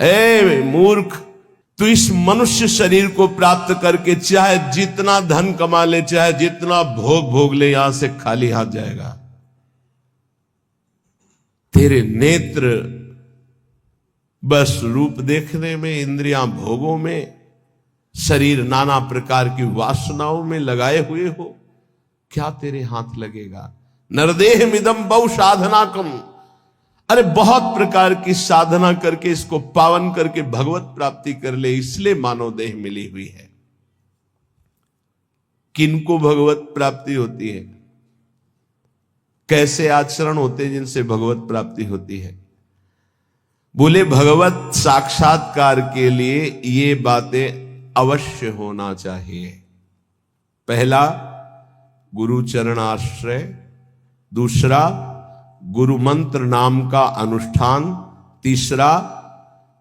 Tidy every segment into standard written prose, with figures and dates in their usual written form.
ए मूर्ख, तू इस मनुष्य शरीर को प्राप्त करके चाहे जितना धन कमा ले, चाहे जितना भोग भोग ले, यहां से खाली हाथ जाएगा। तेरे नेत्र बस रूप देखने में, इंद्रियां भोगों में, शरीर नाना प्रकार की वासनाओं में लगाए हुए हो, क्या तेरे हाथ लगेगा? नरदेह मिदम बहु साधना कम। अरे बहुत प्रकार की साधना करके इसको पावन करके भगवत प्राप्ति कर ले, इसलिए मानव देह मिली हुई है। किनको भगवत प्राप्ति होती है? कैसे आचरण होते हैं जिनसे भगवत प्राप्ति होती है? बोले भगवत साक्षात्कार के लिए ये बातें अवश्य होना चाहिए। पहला, गुरु चरणाश्रय। दूसरा, गुरु मंत्र नाम का अनुष्ठान। तीसरा,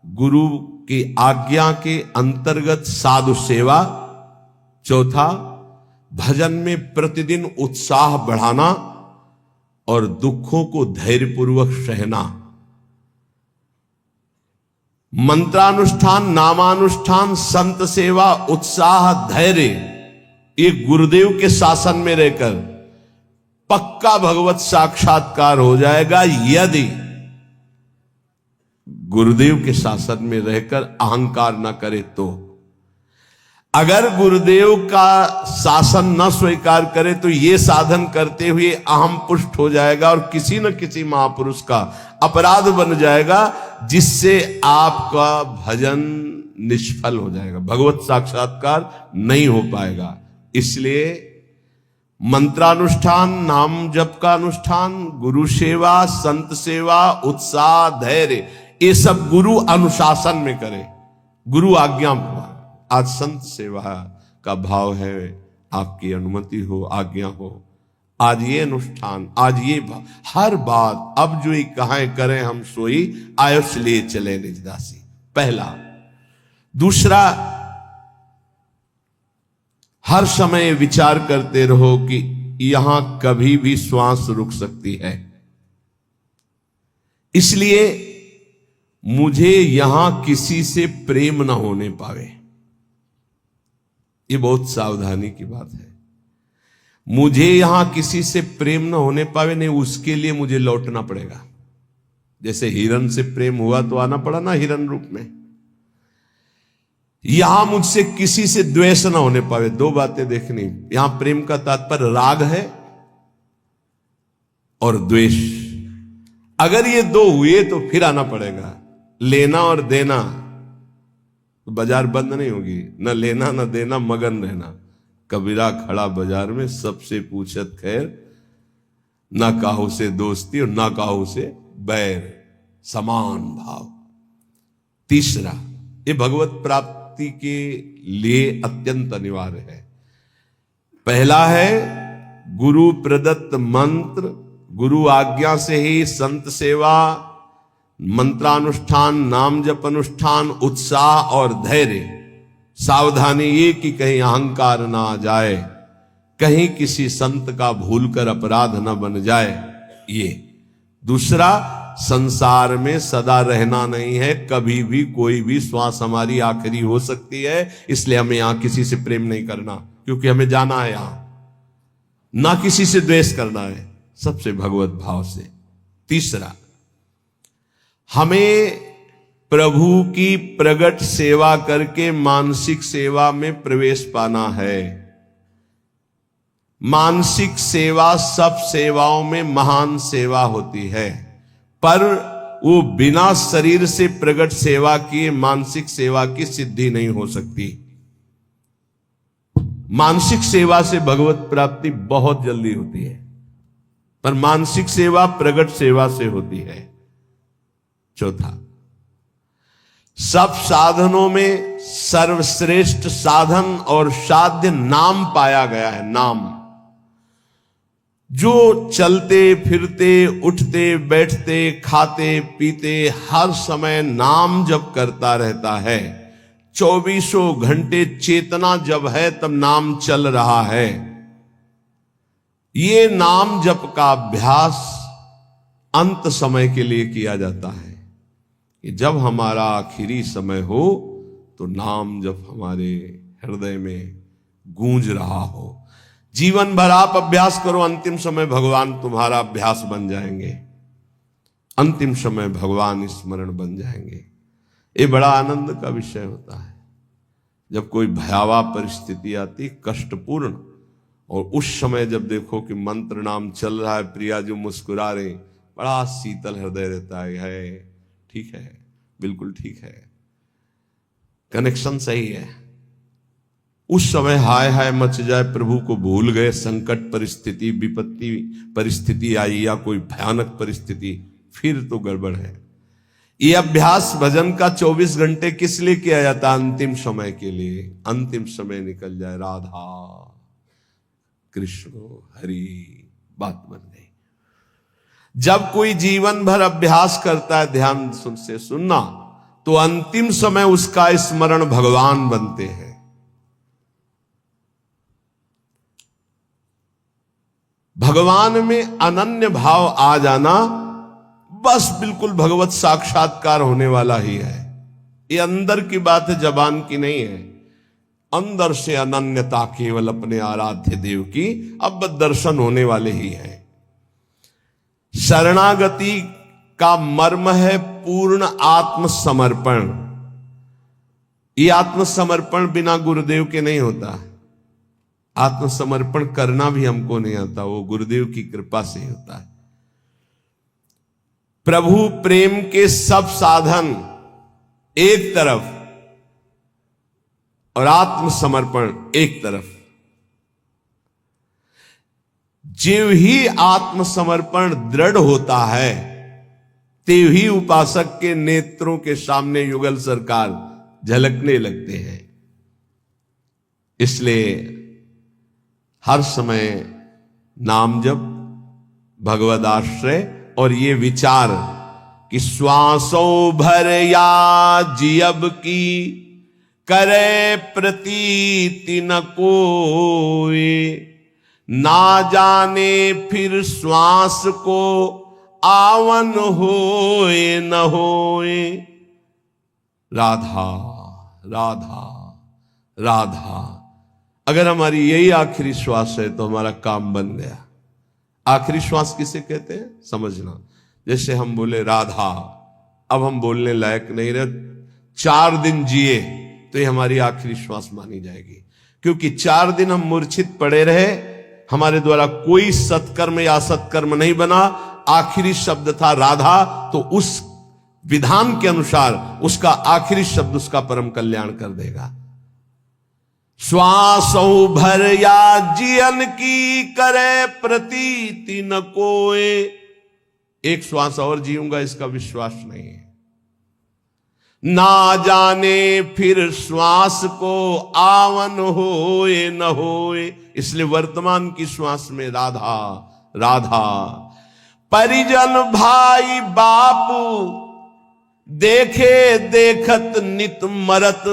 गुरु की आज्ञा के अंतर्गत साधु सेवा। चौथा, भजन में प्रतिदिन उत्साह बढ़ाना और दुखों को धैर्यपूर्वक सहना। मंत्रानुष्ठान, नामानुष्ठान, संत सेवा, उत्साह, धैर्य, ये गुरुदेव के शासन में रहकर पक्का भगवत साक्षात्कार हो जाएगा, यदि गुरुदेव के शासन में रहकर अहंकार न करे तो। अगर गुरुदेव का शासन न स्वीकार करे तो ये साधन करते हुए अहम पुष्ट हो जाएगा और किसी न किसी महापुरुष का अपराध बन जाएगा, जिससे आपका भजन निष्फल हो जाएगा, भगवत साक्षात्कार नहीं हो पाएगा। इसलिए मंत्रानुष्ठान, नाम जप का अनुष्ठान, गुरु सेवा, संत सेवा, उत्साह, धैर्य, ये सब गुरु अनुशासन में करे, गुरु आज्ञा। आज संत सेवा का भाव है, आपकी अनुमति हो, आज्ञा हो, आज ये अनुष्ठान, आज ये हर बात, अब जो ही कहां करें हम सोई, आयुष लिए चले निजदासी। पहला। दूसरा, हर समय विचार करते रहो कि यहां कभी भी श्वास रुक सकती है, इसलिए मुझे यहां किसी से प्रेम ना होने पावे। ये बहुत सावधानी की बात है। मुझे यहां किसी से प्रेम ना होने पावे, नहीं उसके लिए मुझे लौटना पड़ेगा। जैसे हिरन से प्रेम हुआ तो आना पड़ा ना हिरन रूप में। यहां मुझसे किसी से द्वेष ना होने पावे। दो बातें देखनी, यहां प्रेम का तात्पर्य राग है और द्वेष। अगर ये दो हुए तो फिर आना पड़ेगा। लेना और देना, तो बाजार बंद नहीं होगी, न लेना न देना, मगन रहना। कबीरा खड़ा बाजार में, सबसे पूछत खैर, ना काहू से दोस्ती और ना काहू से बैर, समान भाव। तीसरा, ये भगवत प्राप्ति के लिए अत्यंत अनिवार्य है। पहला है गुरु प्रदत्त मंत्र, गुरु आज्ञा से ही संत सेवा, मंत्रानुष्ठान, नाम जप अनुष्ठान, उत्साह और धैर्य। सावधानी ये कि कहीं अहंकार ना आ जाए, कहीं किसी संत का भूलकर अपराध न बन जाए। ये दूसरा, संसार में सदा रहना नहीं है, कभी भी कोई भी श्वास हमारी आखिरी हो सकती है, इसलिए हमें यहां किसी से प्रेम नहीं करना, क्योंकि हमें जाना है यहां। ना किसी से द्वेष करना है, सबसे भगवत भाव से। तीसरा, हमें प्रभु की प्रगट सेवा करके मानसिक सेवा में प्रवेश पाना है। मानसिक सेवा सब सेवाओं में महान सेवा होती है, पर वो बिना शरीर से प्रगट सेवा किए मानसिक सेवा की सिद्धि नहीं हो सकती। मानसिक सेवा से भगवत प्राप्ति बहुत जल्दी होती है, पर मानसिक सेवा प्रगट सेवा से होती है। चौथा, सब साधनों में सर्वश्रेष्ठ साधन और साध्य नाम पाया गया है। नाम, जो चलते फिरते, उठते बैठते, खाते पीते, हर समय नाम जप करता रहता है। 24 घंटे चेतना जब है तब नाम चल रहा है। ये नाम जप का अभ्यास अंत समय के लिए किया जाता है। कि जब हमारा आखिरी समय हो तो नाम जब हमारे हृदय में गूंज रहा हो। जीवन भर आप अभ्यास करो, अंतिम समय भगवान तुम्हारा अभ्यास बन जाएंगे, अंतिम समय भगवान स्मरण बन जाएंगे। ये बड़ा आनंद का विषय होता है जब कोई भयावह परिस्थिति आती, कष्टपूर्ण, और उस समय जब देखो कि मंत्र नाम चल रहा है, प्रिया जो मुस्कुरा रहे, बड़ा शीतल हृदय रहता है, ठीक है, बिल्कुल ठीक है, कनेक्शन सही है। उस समय हाय हाय मच जाए, प्रभु को भूल गए, संकट परिस्थिति, विपत्ति परिस्थिति आई या कोई भयानक परिस्थिति, फिर तो गड़बड़ है। ये अभ्यास भजन का 24 घंटे किस लिए किया जाता? अंतिम समय के लिए। अंतिम समय निकल जाए, राधा कृष्ण हरि, बात बन गई। जब कोई जीवन भर अभ्यास करता है, ध्यान से सुनना, तो अंतिम समय उसका स्मरण भगवान बनते हैं। भगवान में अनन्य भाव आ जाना, बस बिल्कुल भगवत साक्षात्कार होने वाला ही है। ये अंदर की बात है, जबान की नहीं है। अंदर से अनन्यता केवल अपने आराध्य देव की अब दर्शन होने वाले ही है। शरणागति का मर्म है पूर्ण आत्मसमर्पण। ये आत्मसमर्पण बिना गुरुदेव के नहीं होता। आत्मसमर्पण करना भी हमको नहीं आता, वो गुरुदेव की कृपा से होता है। प्रभु प्रेम के सब साधन एक तरफ और आत्मसमर्पण एक तरफ। जीव ही आत्मसमर्पण दृढ़ होता है, तेव ही उपासक के नेत्रों के सामने युगल सरकार झलकने लगते हैं। इसलिए हर समय नाम जप, भगवद आश्रय, और ये विचार कि श्वासों भर या जियब की करे प्रतीति न कोई, ना जाने फिर श्वास को आवन होए न होए। राधा राधा राधा। अगर हमारी यही आखिरी श्वास है तो हमारा काम बन गया। आखिरी श्वास किसे कहते हैं समझना। जैसे हम बोले राधा, अब हम बोलने लायक नहीं रहे, 4 दिन जिए तो ये हमारी आखिरी श्वास मानी जाएगी। क्योंकि 4 दिन हम मूर्छित पड़े रहे, हमारे द्वारा कोई सत्कर्म या असत्कर्म नहीं बना, आखिरी शब्द था राधा, तो उस विधान के अनुसार उसका आखिरी शब्द उसका परम कल्याण कर देगा। श्वासों भर या जियन की करे प्रतीति न कोए। एक श्वास और जीऊंगा इसका विश्वास नहीं है। ना जाने फिर श्वास को आवन होए न होए। इसलिए वर्तमान की श्वास में राधा राधा। परिजन भाई बापू देखे देखत नित मरत,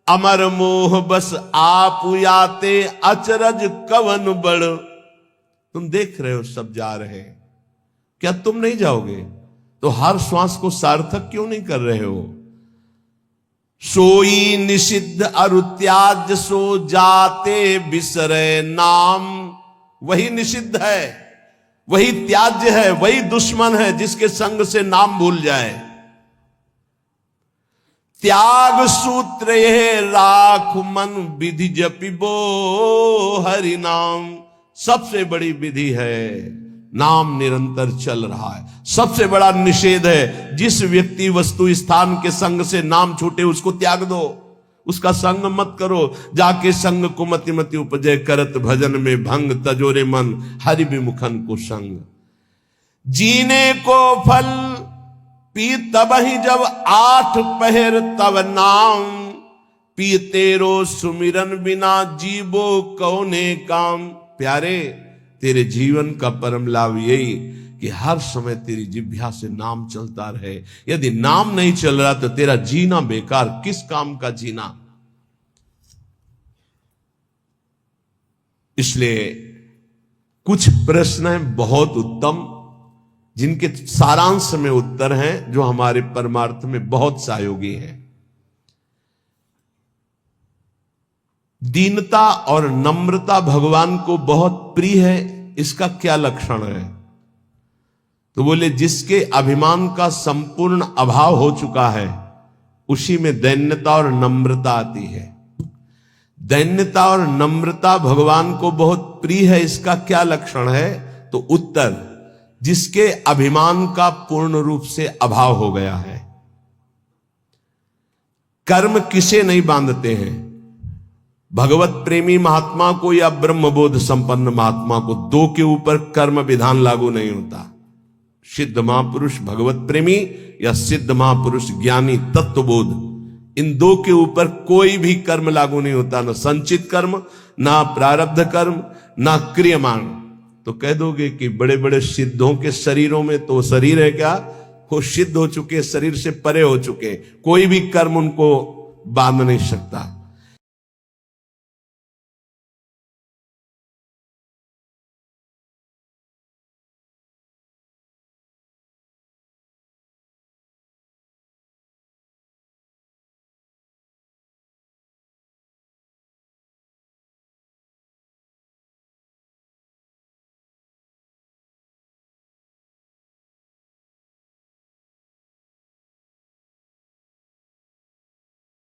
अमर मोह बस आप याते अचरज कवन बड़। तुम देख रहे हो सब जा रहे हैं, क्या तुम नहीं जाओगे? तो हर श्वास को सार्थक क्यों नहीं कर रहे हो? सोई निषिद्ध अरुत्याज सो जाते बिसरे नाम। वही निषिद्ध है, वही त्याज्य है, वही दुश्मन है जिसके संग से नाम भूल जाए। त्याग सूत्र ये राख मन विधि जपिबो हरि नाम। सबसे बड़ी विधि है नाम निरंतर चल रहा है। सबसे बड़ा निषेध है जिस व्यक्ति वस्तु स्थान के संग से नाम छूटे उसको त्याग दो, उसका संग मत करो। जाके संग को मति मति उपजय करत भजन में भंग, तजोरे मन हरि विमुखन को संग। जीने को फल पी तब ही जब 8 पहर तब नाम, पी तेरो सुमिरन बिना जीवो कौने काम। प्यारे तेरे जीवन का परम लाभ यही कि हर समय तेरी जिह्वा से नाम चलता रहे। यदि नाम नहीं चल रहा तो तेरा जीना बेकार, किस काम का जीना। इसलिए कुछ प्रश्न हैं बहुत उत्तम जिनके सारांश में उत्तर हैं, जो हमारे परमार्थ में बहुत सहयोगी हैं। दीनता और नम्रता भगवान को बहुत प्रिय है, इसका क्या लक्षण है? तो बोले जिसके अभिमान का संपूर्ण अभाव हो चुका है, उसी में दैन्यता और नम्रता आती है। दैन्यता और नम्रता भगवान को बहुत प्रिय है, इसका क्या लक्षण है? तो उत्तर, जिसके अभिमान का पूर्ण रूप से अभाव हो गया है। कर्म किसे नहीं बांधते हैं? भगवत प्रेमी महात्मा को या ब्रह्मबोध संपन्न महात्मा को, दो के ऊपर कर्म विधान लागू नहीं होता। सिद्ध महापुरुष भगवत प्रेमी या सिद्ध महापुरुष ज्ञानी तत्वबोध, इन दो के ऊपर कोई भी कर्म लागू नहीं होता, ना संचित कर्म, ना प्रारब्ध कर्म, ना क्रियमाण। तो कह दोगे कि बड़े बड़े सिद्धों के शरीरों में तो शरीर है क्या? वो सिद्ध हो चुके, शरीर से परे हो चुके, कोई भी कर्म उनको बांध नहीं सकता।